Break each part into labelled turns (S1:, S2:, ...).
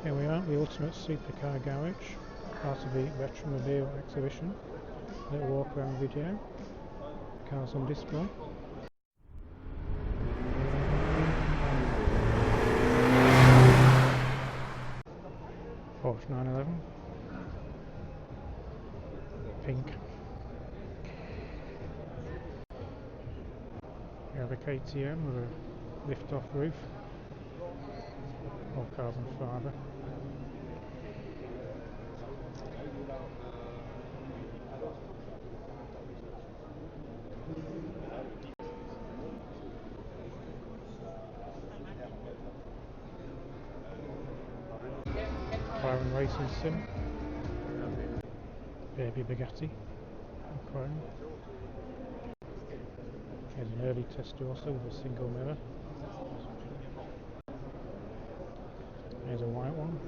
S1: Here we are, the ultimate supercar garage, part of the Retromobile exhibition. Little walk around video, cars on display. Porsche 911, pink. We have a KTM with a lift-off roof, all carbon fibre. Mclaren Racing Sim, baby Bugatti Veyron. Here's an early test also with a single mirror. Here's a white one,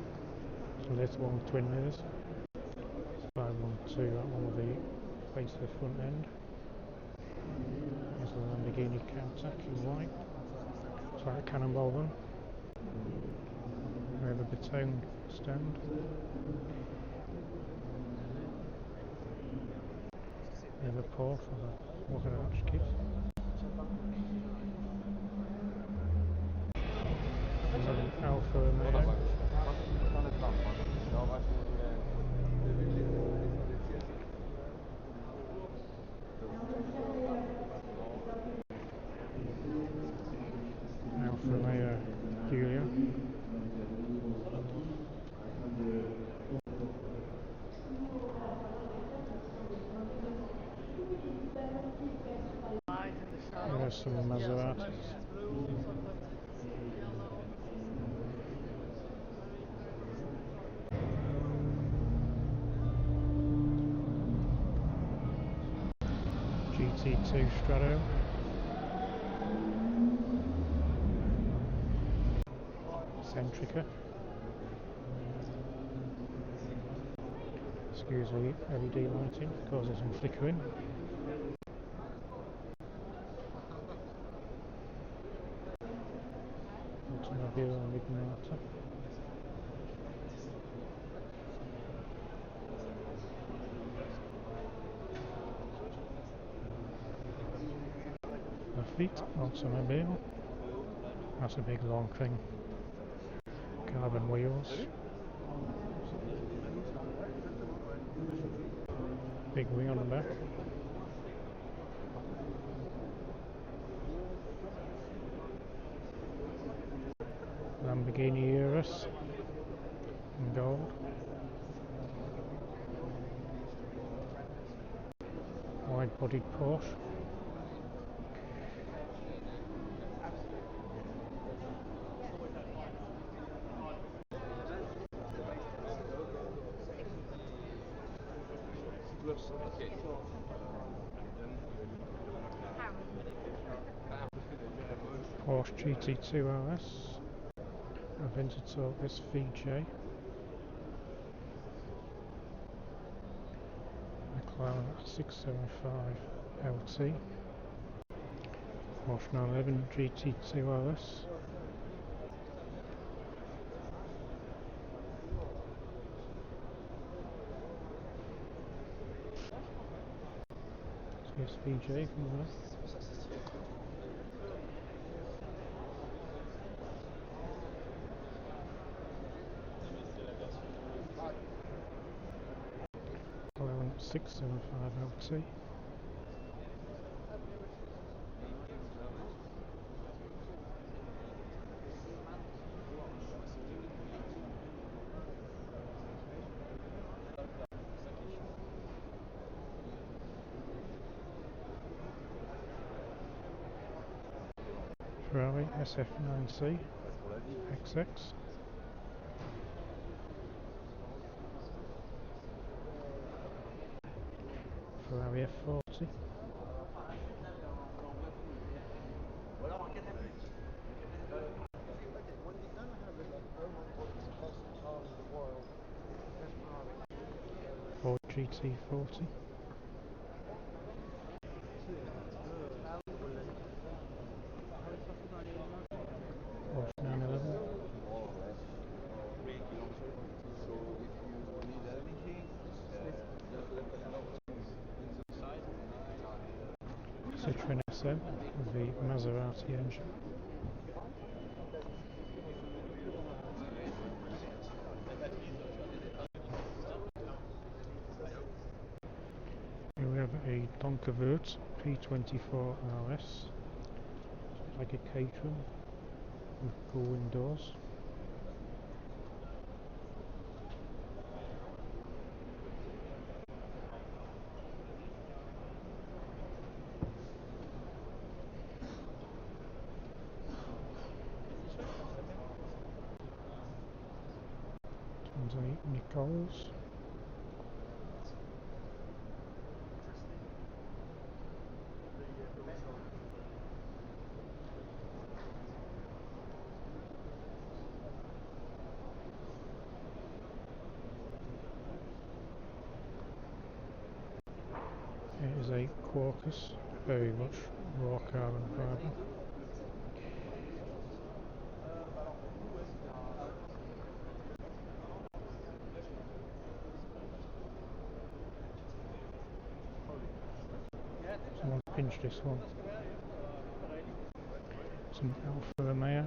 S1: so this one with twin mirrors. 512, that one with the face of the front end. Here's a Lamborghini Countach in white. It's like a cannonball one. We have a baton stand. We have a pour for the Walkaround kit. There's an Alfa Romeo. Alfa Romeo Giulia. There's some Maseratis. GT2 Strato. Centrica. Excuse me, LED lighting causes some flickering. Automobile Mignata. Lafitte Automobile. That's a big long thing. Carbon wheels. Big wing on the back. Lamborghini Urus in gold. Wide-bodied Porsche. Porsche GT2 RS. Aventador SVJ. Mclaren 675 LT. Porsche 911 GT2 RS. SVJ from the left. Mclaren 675 LT. Ferrari SF9C XX. Ferrari F40. Ford GT40. Porsche 911. Citroen SM with the Maserati engine. Here we have a Donkervoort P24 RS, like a Caterham with full windows. There's a Nichols. It is a Quarkus, very much Walkaround fibre. Someone pinched this one. Some Alfa Romeo.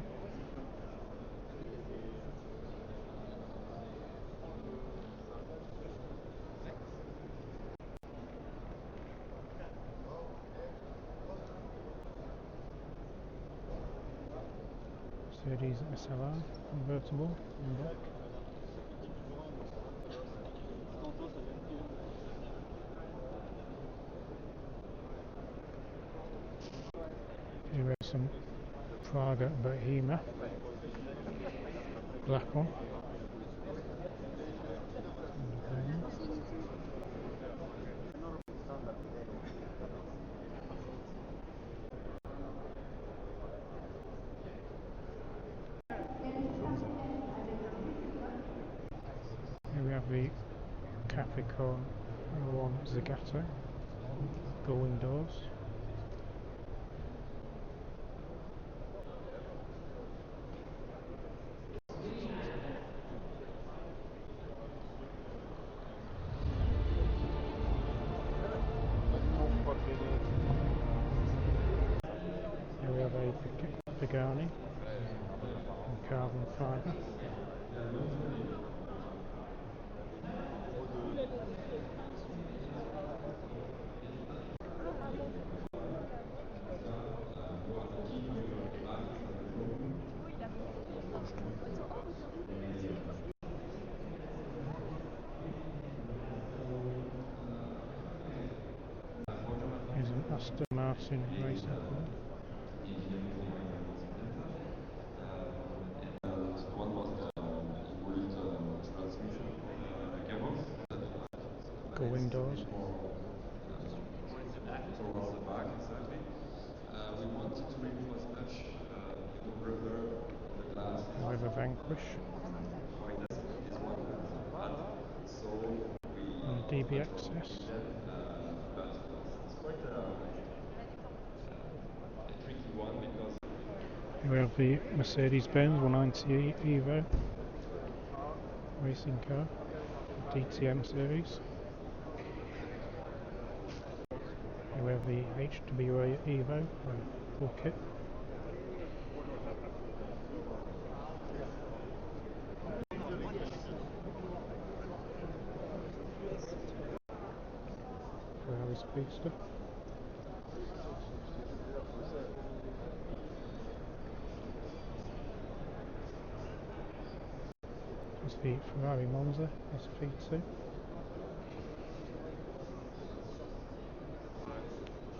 S1: Mercedes SLR convertible in black. Here we have some Praga Bohemia, black one. Here we have the Capricorn 1 Zagato, full windows. Here we have a Pagani in carbon fibre. Here's an Aston Martin racing car. Full windows.
S2: Towards the back, exactly. We wanted to remove as much, rubber on the glass.
S1: We have a Vanquish.
S2: Quite as this one had. So we
S1: And DBXS.
S2: but it's quite a tricky one because
S1: Here we have the Mercedes-Benz 190 Evo racing car, DTM series. Here we have the HWA Evo, full kit. Ferrari Speedster. It's the Ferrari Monza SP2.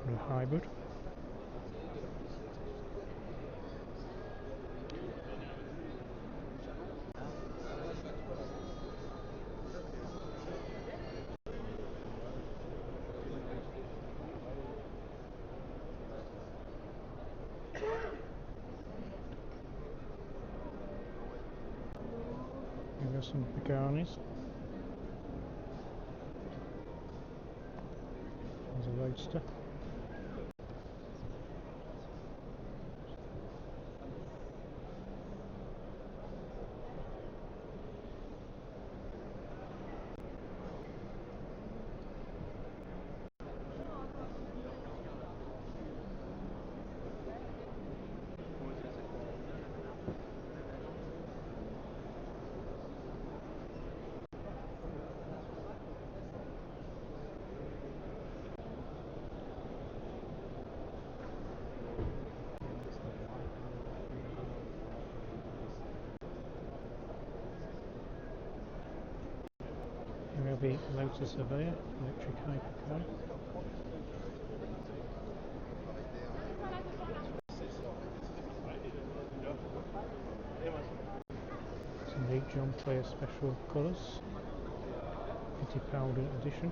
S1: And a hybrid. Here are some Paganis. There's a Roadster. We have the Lotus Surveyor electric hypercar. Some the John Player Special Colours, Fittipaldi Edition.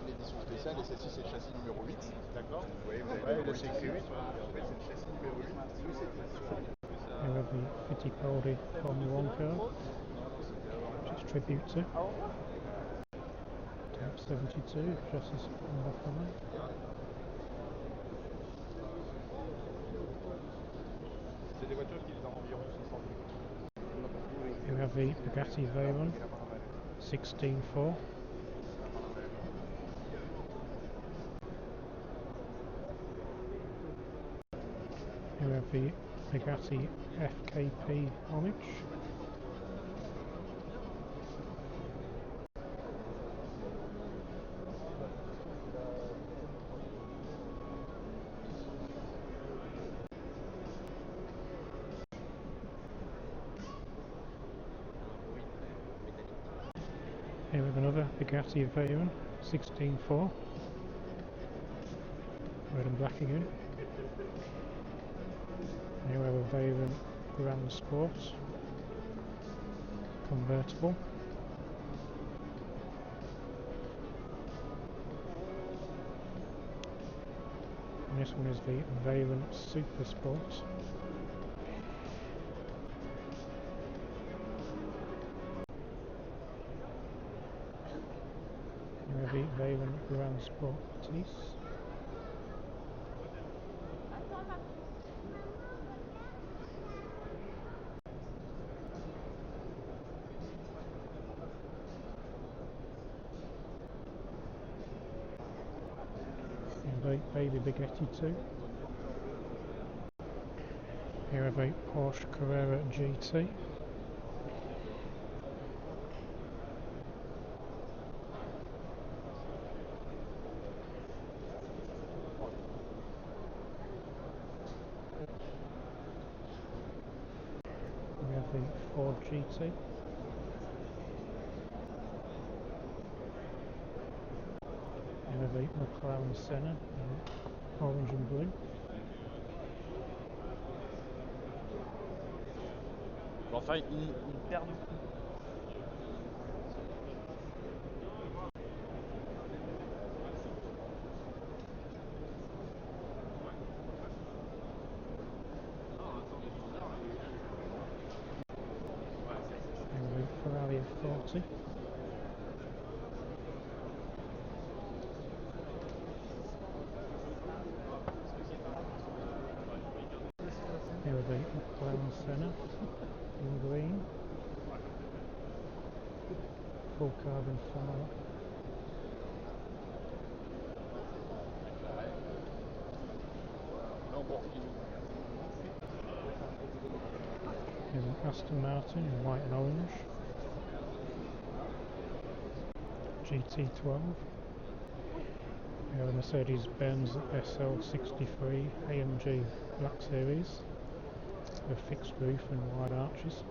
S3: Une édition spéciale et celle-ci c'est le châssis numéro 8. D'accord. Oui, vous avez le numéro 8 ici. Et en fait c'est le châssis numéro 8 de cette édition.
S1: We have the Fittipaldi Formula 1 car, which is tribute to Type 72, chassis number 5.
S3: C'est des voitures qui ont environ 600 000.
S1: We have the Bugatti Veyron 16.4. We have the Bugatti FKP Homage. Here we have another Bugatti Veyron 16.4, red and black again. Here we have a Veyron Grand Sport convertible. And this one is the Veyron Super Sport. We have the Veyron Grand Sport Matisse. Baby Bugatti 2. Here we have a Porsche Carrera GT. We have the Ford GT. We have a Mclaren Senna in orange and blue.
S3: Enfin, ils perdent beaucoup.
S1: And the Ferrari F40. Here we have a McLaren Senna in green, full carbon fibre.
S3: Lambourghini.
S1: Here's an Aston Martin in white and orange, GT12. We have a Mercedes-Benz SL63 AMG Black Series with fixed roof and wide arches.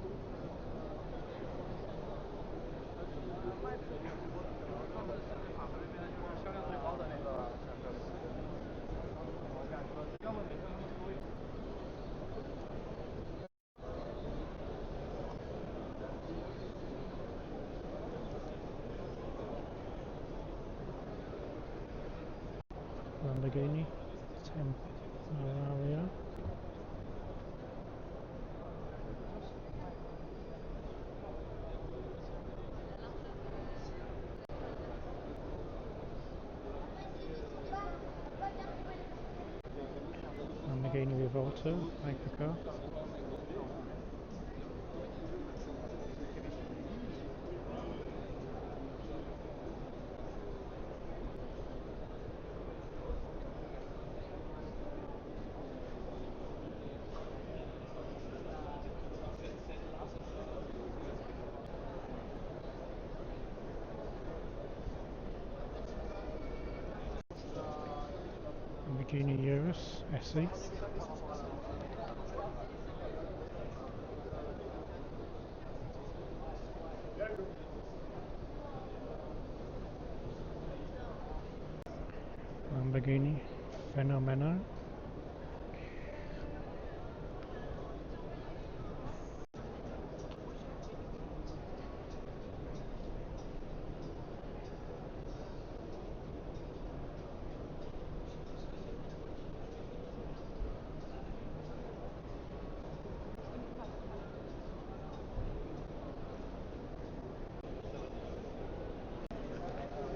S1: Lambourghini Temerario. Lamborghini Revolto hypercar. Lamborghini Urus SE. Lamborghini Fenomeno.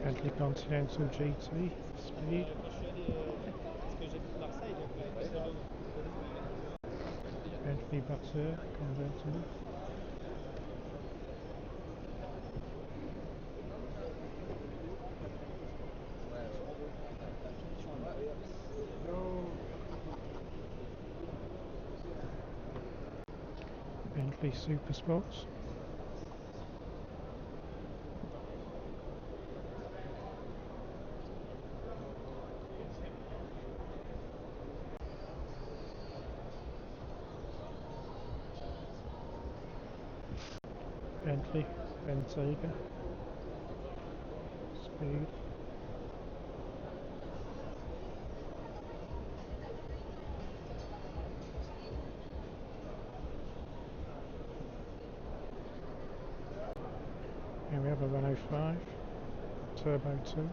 S1: Bentley Continental GT Speed. Bentley Batur convertible. Bentley Super Sports. Bentley Bentayga Speed. Here we have a Renault 5 Turbo 2.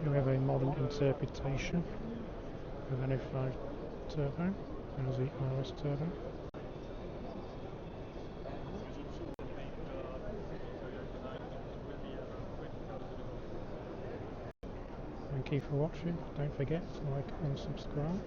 S1: Here we have a modern interpretation of Renault 5 Turbo, and the RS Turbo. Thank you for watching. Don't forget to like and subscribe.